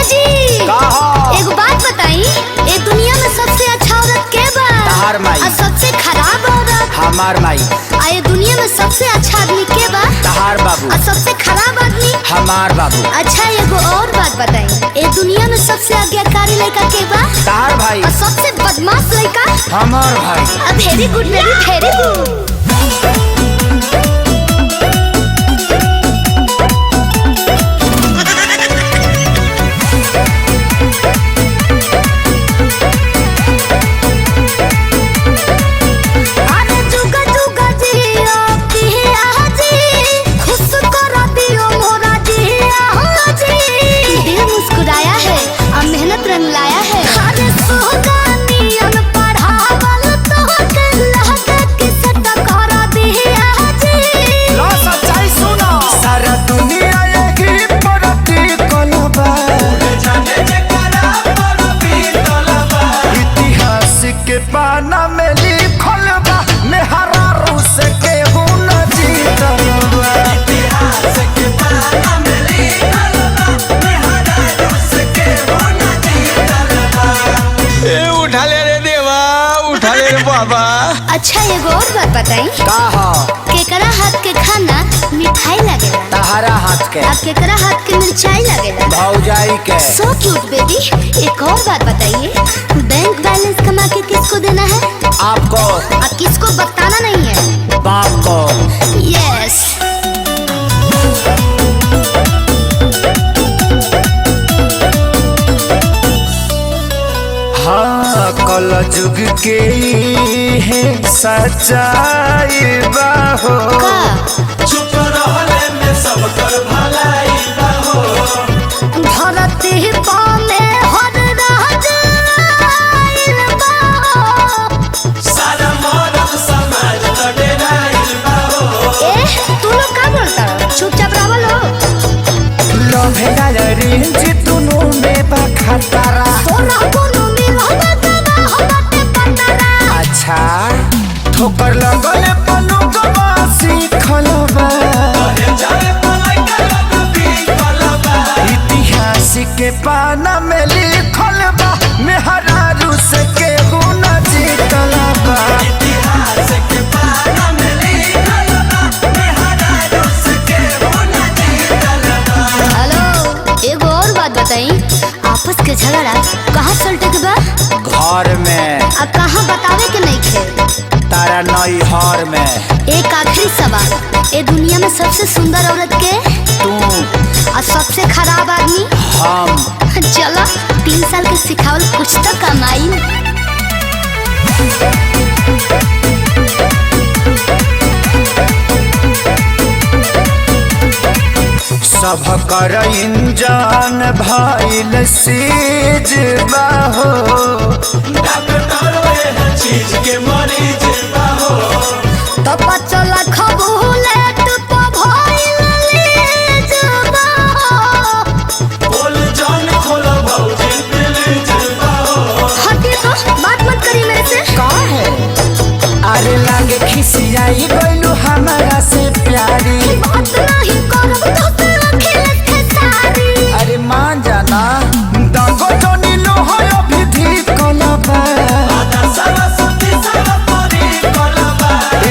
जी एगो बात बताई, ये दुनिया में सबसे अच्छा औरत के बा? तहार माई। और सबसे खराब औरत? हमार माई। ये दुनिया में सबसे अच्छा आदमी के बा? तहार बाबू। और सबसे खराब आदमी? हमार बाबू। अच्छा एगो और बात बताई, ये दुनिया में सबसे आज्ञाकारी लड़का के बा? तहार भाई। और सबसे बदमाश लड़का? हमार भाई। Very good baby, very good. पाना में लिखल बा मेहरा रूस के हुन जीतल बा। इतिहास के पाना में लिखल बा मेहरा रूस के हुन जीतल बा। ए उठा ले रे देवा, उठा ले रे बाबा। अच्छा एगो और बात बताई, का हो? केकरा हाथ के खाना मिठाई लगेला? तहरा हाथ के। और केकरा हाथ के मिर्चाई लगेला? भौजाई के। So cute baby. एक और बात बताइए, बैंक बैलेंस कमा के किसको देना है? आपको। और किसको बताना नहीं है? बाप को। यस। हाँ कल जुग के है सच्चाई बाहो। चुप रहले में सब कर भलाई बाहो। धरती पामे हर राज आइल बाहो। सारा मर्द समाज लड़ाई बाहो। तू लोग का बोलता हो? चुपचाप रहो लो। लोभेला रेंज दुनु में बखतरा। सोना कोनो मिलो बता हो बाटे पतरा। अच्छा ठोकर लगले पनु गवासी खलबा। इतिहास के पाना में लिखल बा मेहरा रूस के हुन जीतल बा। इतिहास के पाना में लिखल बा मेहरा रूस के हुन जीतल बा। हेलो, एगो और बात बताई, आपस के झगड़ा कहाँ सलटे के बा? घर में। अब कहाँ बतावे के नहीं खे? तारा नई हर में। एक आखिरी सवाल, ये दुनिया में सबसे सुंदर औरत के? तू। और सबसे खराब आदमी? हम। चलो 3 साल के सिखावल कुछ तो कमाई। सब कर इंजान भइल सीज बाहो। डॉक्टर एह चीज के मरीज बाहो। तो 5 लाख भूले तो भइल लीज बाहो। बोल जान खोलो भौजी प्लीज बाहो। हटिए तो बात मत करिए मेरे से। का है? अरे लागे खिसियाई गइलू हमारा से प्यारी। बात नहीं करब तो तेरा खेल खेसारी। अरे मान जाना दगो तो नीलो हो विधि कलबा।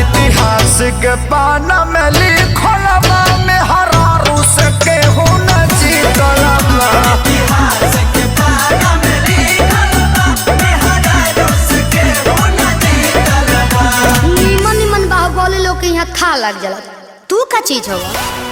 इतिहास के पाना में लिखल बा मेहरा रूस के हुन जीतल बा। इतिहास के पाना में लिखल बा मेहरा रूस के हुन जीतल बा। निमन निमन बाहुबली लोग के यहाँ था लग जाला। तू का चीज होगा?